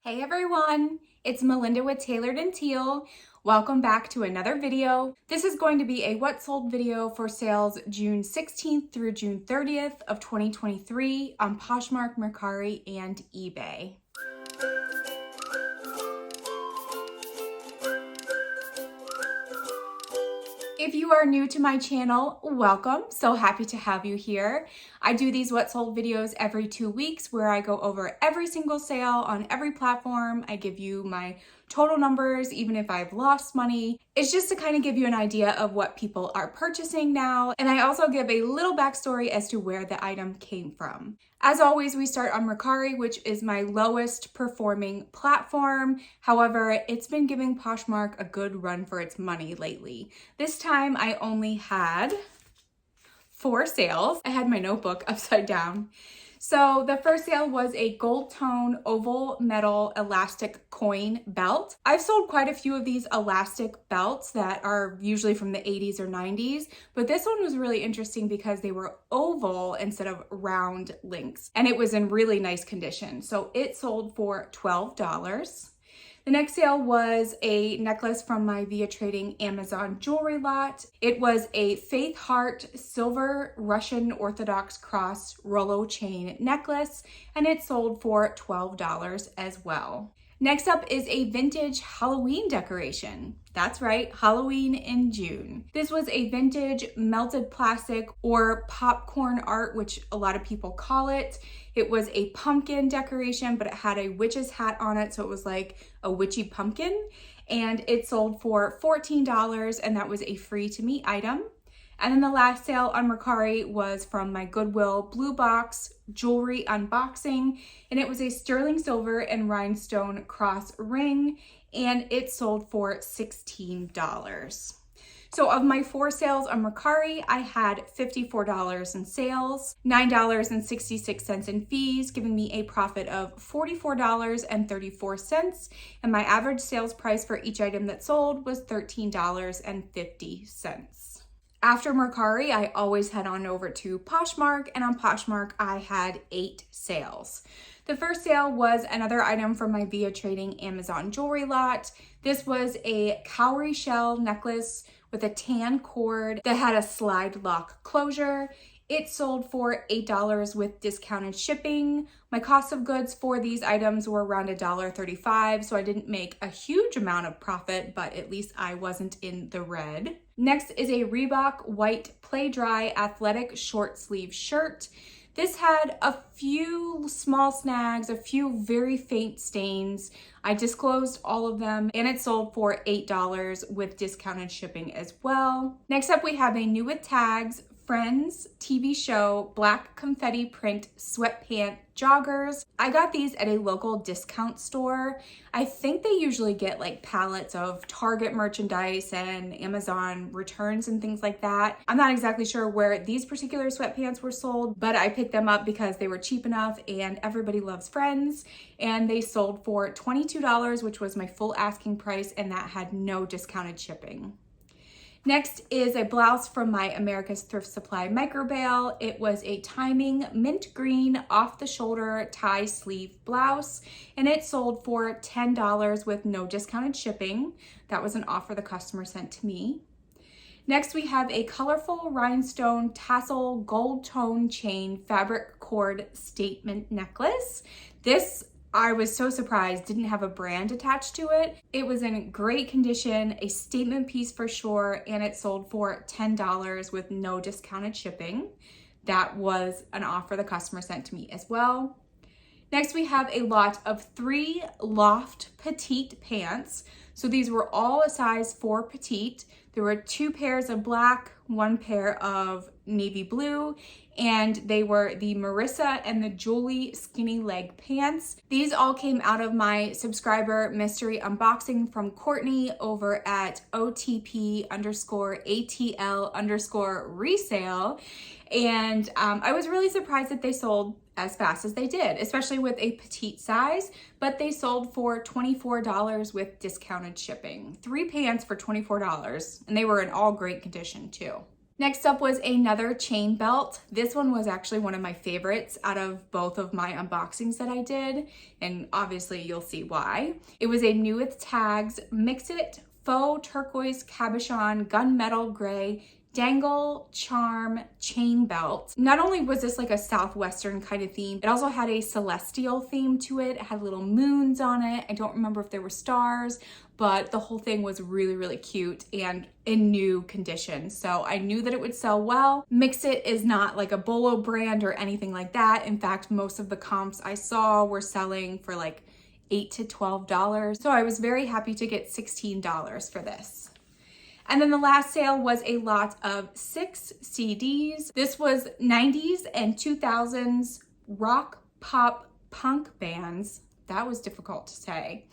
Hey everyone, it's Melinda with Tailored and Teal. Welcome back to another video. This is going to be a what sold video for sales June 16th through June 30th of 2023 on Poshmark, Mercari, and eBay. If you are new to my channel, welcome. So happy to have you here. I do these what sold videos every 2 weeks where I go over every single sale on every platform. I give you my total numbers, even if I've lost money. It's just to kind of give you an idea of what people are purchasing now. And I also give a little backstory as to where the item came from. As always, we start on Mercari, which is my lowest performing platform. However, it's been giving Poshmark a good run for its money lately. This time I only had 4 sales. I had my notebook upside down. So the first sale was a gold tone oval metal elastic coin belt. I've sold quite a few of these elastic belts that are usually from the 80s or 90s, but this one was really interesting because they were oval instead of round links, and it was in really nice condition. So it sold for $12. The next sale was a necklace from my Via Trading Amazon jewelry lot. It was a Faith Heart silver Russian Orthodox cross Rollo chain necklace, and it sold for $12 as well. Next up is a vintage Halloween decoration. That's right, Halloween in June. This was a vintage melted plastic or popcorn art, which a lot of people call it. It was a pumpkin decoration, but it had a witch's hat on it, so it was like a witchy pumpkin. And it sold for $14, and that was a free to me item. And then the last sale on Mercari was from my Goodwill Blue Box jewelry unboxing, and it was a sterling silver and rhinestone cross ring, and it sold for $16. So of my 4 sales on Mercari, I had $54 in sales, $9.66 in fees, giving me a profit of $44.34, and my average sales price for each item that sold was $13.50. After Mercari, I always head on over to Poshmark, and on Poshmark, I had 8 sales. The first sale was another item from my Via Trading Amazon jewelry lot. This was a cowrie shell necklace with a tan cord that had a slide lock closure. It sold for $8 with discounted shipping. My cost of goods for these items were around $1.35, so I didn't make a huge amount of profit, but at least I wasn't in the red. Next is a Reebok white play dry athletic short sleeve shirt. This had a few small snags, a few very faint stains. I disclosed all of them, and it sold for $8 with discounted shipping as well. Next up, we have a new with tags Friends TV show black confetti print sweatpant joggers. I got these at a local discount store. I think they usually get like pallets of Target merchandise and Amazon returns and things like that. I'm not exactly sure where these particular sweatpants were sold, but I picked them up because they were cheap enough and everybody loves Friends, and they sold for $22, which was my full asking price, and that had no discounted shipping. Next is a blouse from my America's Thrift Supply micro bale. It was a timing mint green off the shoulder tie sleeve blouse, and it sold for $10 with no discounted shipping. That was an offer the customer sent to me. Next, we have a colorful rhinestone tassel gold tone chain fabric cord statement necklace. This, I was so surprised, didn't have a brand attached to it. It was in great condition, a statement piece for sure, and it sold for $10 with no discounted shipping. That was an offer the customer sent to me as well. Next, we have a lot of 3 Loft Petite pants. So these were all a size 4 petite. There were 2 pairs of black, 1 pair of navy blue, and they were the Marissa and the Julie skinny leg pants. These all came out of my subscriber mystery unboxing from Courtney over at OTP_ATL_resale. And I was really surprised that they sold as fast as they did, especially with a petite size, but they sold for $24 with discounted shipping. 3 pants for $24, and they were in all great condition too. Next up was another chain belt. This one was actually one of my favorites out of both of my unboxings that I did, and obviously you'll see why. It was a new with tags, mix it, faux turquoise cabochon, gunmetal gray, dangle charm chain belt. Not only was this like a southwestern kind of theme, it also had a celestial theme to it. It had little moons on it. I don't remember if there were stars, but the whole thing was really, really cute and in new condition. So I knew that it would sell well. Mix It is not like a Bolo brand or anything like that. In fact, most of the comps I saw were selling for like $8 to $12. So I was very happy to get $16 for this. And then the last sale was a lot of 6 CDs. This was 90s and 2000s rock, pop, punk bands. That was difficult to say.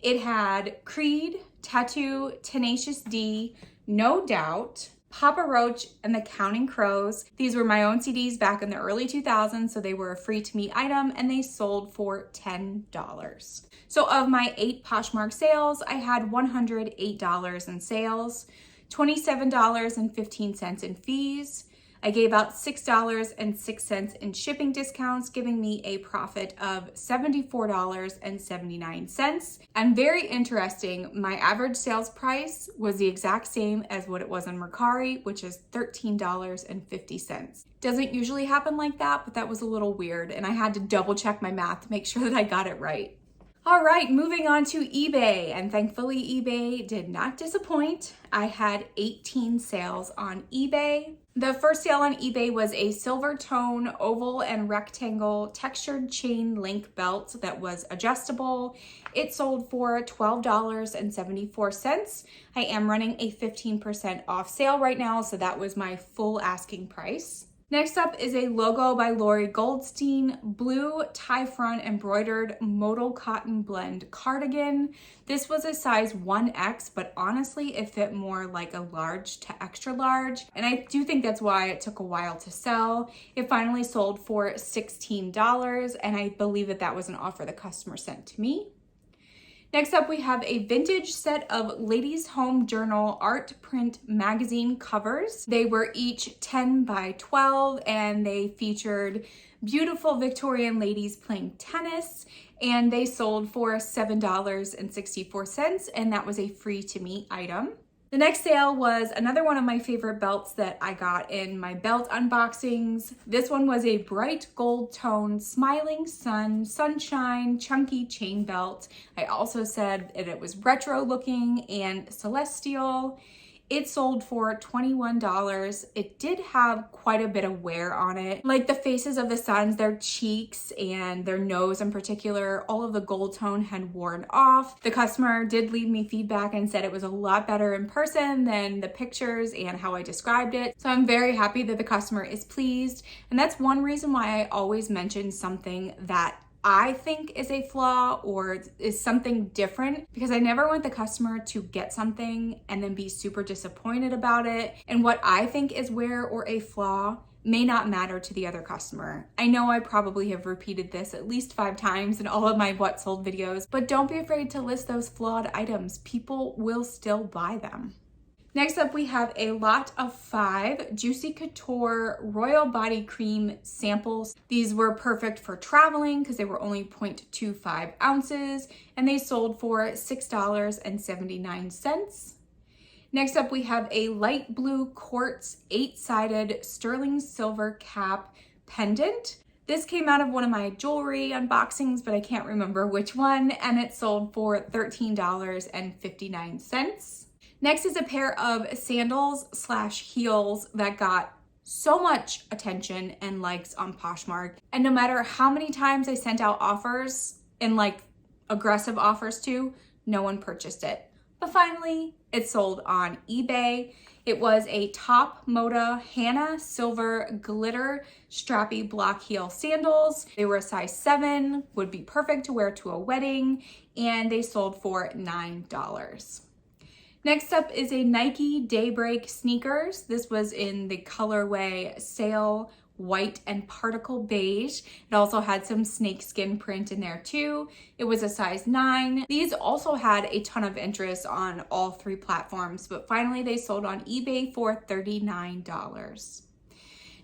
It had Creed, Tattoo, Tenacious D, No Doubt, Papa Roach, and the Counting Crows. These were my own CDs back in the early 2000s, so they were a free to me item and they sold for $10. So of my 8 Poshmark sales, I had $108 in sales, $27.15 in fees. I gave out $6.06 in shipping discounts, giving me a profit of $74.79. And very interesting, my average sales price was the exact same as what it was on Mercari, which is $13.50. Doesn't usually happen like that, but that was a little weird, and I had to double check my math to make sure that I got it right. All right, moving on to eBay, and thankfully eBay did not disappoint. I had 18 sales on eBay. The first sale on eBay was a silver tone oval and rectangle textured chain link belt that was adjustable. It sold for $12.74. I am running a 15% off sale right now, so that was my full asking price. Next up is a logo by Lori Goldstein, blue tie front embroidered modal cotton blend cardigan. This was a size 1X, but honestly, it fit more like a large to extra large. And I do think that's why it took a while to sell. It finally sold for $16, and I believe that that was an offer the customer sent to me. Next up, we have a vintage set of Ladies Home Journal art print magazine covers. They were each 10 by 12 and they featured beautiful Victorian ladies playing tennis, and they sold for $7.64, and that was a free to me item. The next sale was another one of my favorite belts that I got in my belt unboxings. This one was a bright gold tone smiling sun sunshine chunky chain belt. I also said that it was retro looking and celestial. It sold for $21. It did have quite a bit of wear on it. Like the faces of the suns, their cheeks and their nose in particular, all of the gold tone had worn off. The customer did leave me feedback and said it was a lot better in person than the pictures and how I described it. So I'm very happy that the customer is pleased. And that's one reason why I always mention something that I think is a flaw or is something different, because I never want the customer to get something and then be super disappointed about it. And what I think is wear or a flaw may not matter to the other customer. I know I probably have repeated this at least 5 times in all of my what sold videos, but don't be afraid to list those flawed items. People will still buy them. Next up, we have a lot of 5 Juicy Couture Royal Body Cream samples. These were perfect for traveling because they were only 0.25 ounces and they sold for $6.79. Next up, we have a light blue quartz 8-sided sterling silver cap pendant. This came out of one of my jewelry unboxings, but I can't remember which one, and it sold for $13.59. Next is a pair of sandals/heels that got so much attention and likes on Poshmark. And no matter how many times I sent out offers and like aggressive offers too, no one purchased it. But finally, it sold on eBay. It was a Top Moda Hannah silver glitter strappy block heel sandals. They were a size 7, would be perfect to wear to a wedding, and they sold for $9. Next up is a Nike Daybreak sneakers. This was in the colorway Sail white and particle beige. It also had some snakeskin print in there too. It was a size 9. These also had a ton of interest on all 3 platforms, but finally they sold on eBay for $39.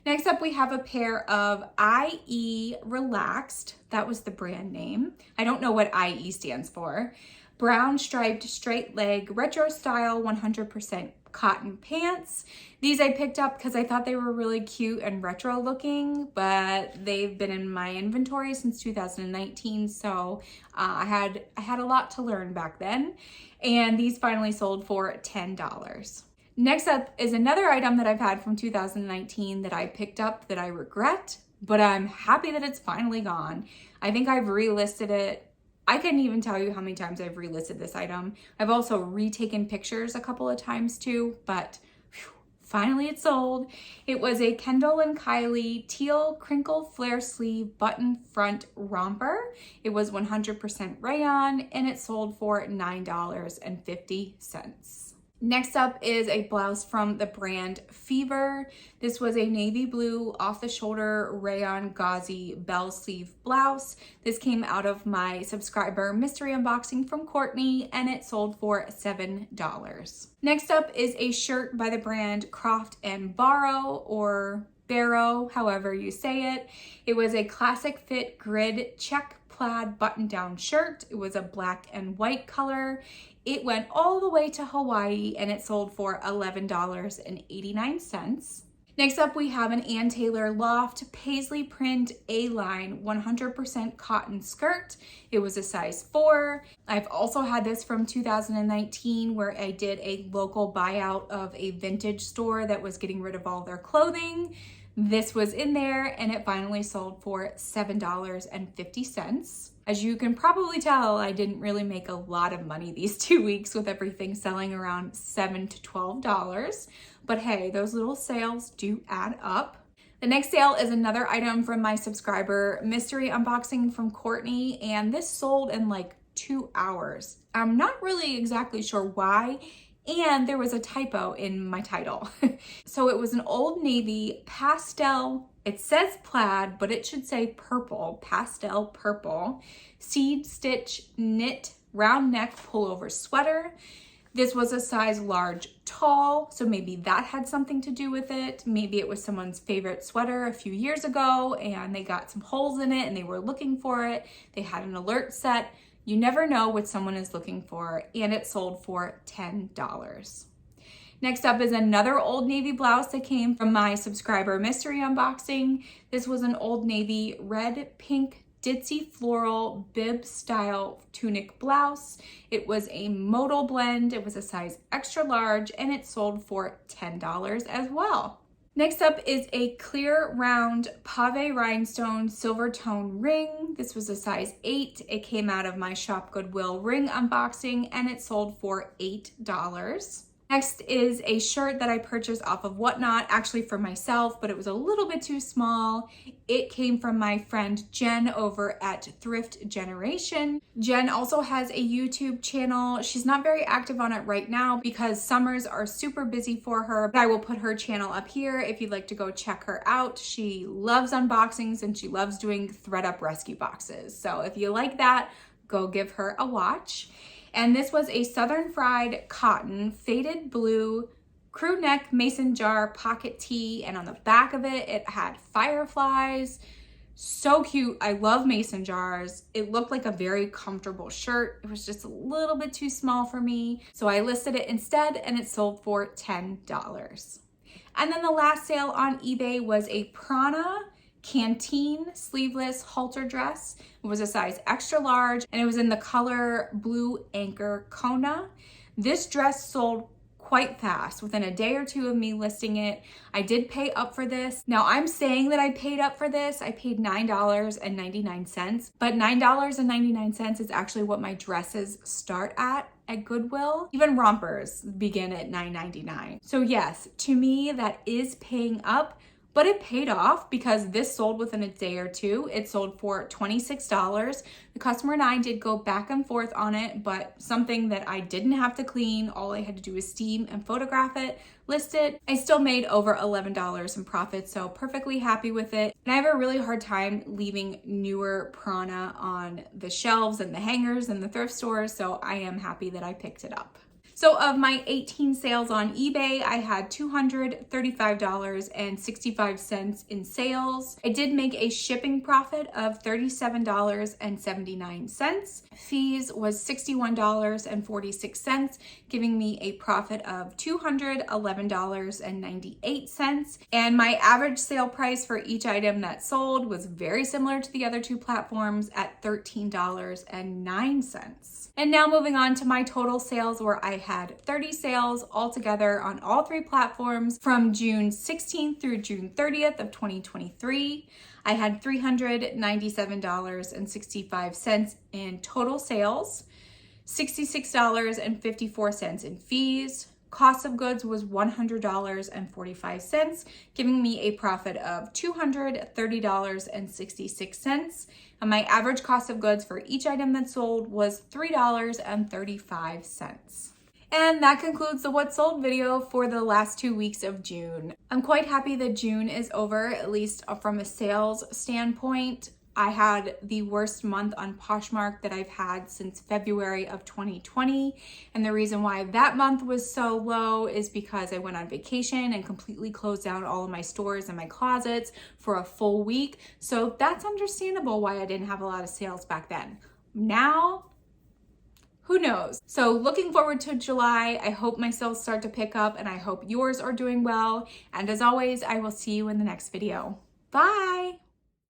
Next up, we have a pair of IE Relaxed. That was the brand name. I don't know what IE stands for. Brown striped straight leg retro style 100% cotton pants. These I picked up because I thought they were really cute and retro looking, but they've been in my inventory since 2019, so I had a lot to learn back then, and these finally sold for $10. Next up is another item that I've had from 2019 that I picked up that I regret, but I'm happy that it's finally gone. I think I've relisted it. I couldn't even tell you how many times I've relisted this item. I've also retaken pictures a couple of times too, but whew, finally it sold. It was a Kendall and Kylie teal crinkle flare sleeve button front romper. It was 100% rayon and it sold for $9.50. Next up is a blouse from the brand Fever. This was a navy blue off-the-shoulder rayon gauzy bell sleeve blouse. This came out of my subscriber mystery unboxing from Courtney, and it sold for $7. Next up is a shirt by the brand Croft and Barrow, or Barrow, however you say it. It was a classic fit grid check plaid button-down shirt. It was a black and white color. It went all the way to Hawaii and it sold for $11.89. Next up, we have an Ann Taylor Loft paisley print A-line 100% cotton skirt. It was a size 4. I've also had this from 2019 where I did a local buyout of a vintage store that was getting rid of all their clothing. This was in there and it finally sold for $7.50. As you can probably tell, I didn't really make a lot of money these 2 weeks with everything selling around $7 to $12. But hey, those little sales do add up. The next sale is another item from my subscriber mystery unboxing from Courtney, and this sold in like 2 hours. I'm not really exactly sure why, and there was a typo in my title. So it was an Old Navy pastel, it says plaid, but it should say purple, pastel purple, seed stitch knit round neck pullover sweater. This was a size large tall, so maybe that had something to do with it. Maybe it was someone's favorite sweater a few years ago and they got some holes in it and they were looking for it. They had an alert set. You never know what someone is looking for, and it sold for $10. Next up is another Old Navy blouse that came from my subscriber mystery unboxing. This was an Old Navy red pink ditzy floral bib style tunic blouse. It was a modal blend. It was a size extra large and it sold for $10 as well. Next up is a clear round pave rhinestone silver tone ring. This was a size 8. It came out of my Shop Goodwill ring unboxing and it sold for $8. Next is a shirt that I purchased off of Whatnot, actually for myself, but it was a little bit too small. It came from my friend Jen over at Thrift Generation. Jen also has a YouTube channel. She's not very active on it right now because summers are super busy for her, but I will put her channel up here if you'd like to go check her out. She loves unboxings and she loves doing ThredUp rescue boxes. So if you like that, go give her a watch. And this was a Southern Fried cotton faded blue crew neck mason jar pocket tee, and on the back of it, it had fireflies. So cute. I love mason jars. It looked like a very comfortable shirt. It was just a little bit too small for me, so I listed it instead and it sold for $10. And then the last sale on eBay was a Prana Canteen sleeveless halter dress. It was a size extra large and it was in the color blue anchor Kona. This dress sold quite fast. Within a day or two of me listing it, I did pay up for this. Now I'm saying that I paid up for this. I paid $9.99, but $9.99 is actually what my dresses start at Goodwill. Even rompers begin at $9.99. So yes, to me that is paying up, But it paid off because this sold within a day or two. It sold for $26. The customer and I did go back and forth on it, but something that I didn't have to clean. All I had to do was steam and photograph it, list it. I still made over $11 in profit, so perfectly happy with it. And I have a really hard time leaving newer prana on the shelves and the hangers and the thrift stores, so I am happy that I picked it up. So of my 18 sales on eBay, I had $235.65 in sales. I did make a shipping profit of $37.79. Fees was $61.46, giving me a profit of $211.98. And my average sale price for each item that sold was very similar to the other two platforms at $13.09. And now moving on to my total sales, where I had 30 sales altogether on all three platforms from June 16th through June 30th of 2023. I had $397.65 in total sales, $66.54 in fees. Cost of goods was $100.45, giving me a profit of $230.66. And my average cost of goods for each item that sold was $3.35. And that concludes the what sold video for the last 2 weeks of June. I'm quite happy that June is over, at least from a sales standpoint. I had the worst month on Poshmark that I've had since February of 2020. And the reason why that month was so low is because I went on vacation and completely closed down all of my stores and my closets for a full week. So that's understandable why I didn't have a lot of sales back then. Now, who knows? So looking forward to July. I hope my sales start to pick up and I hope yours are doing well. And as always, I will see you in the next video. Bye.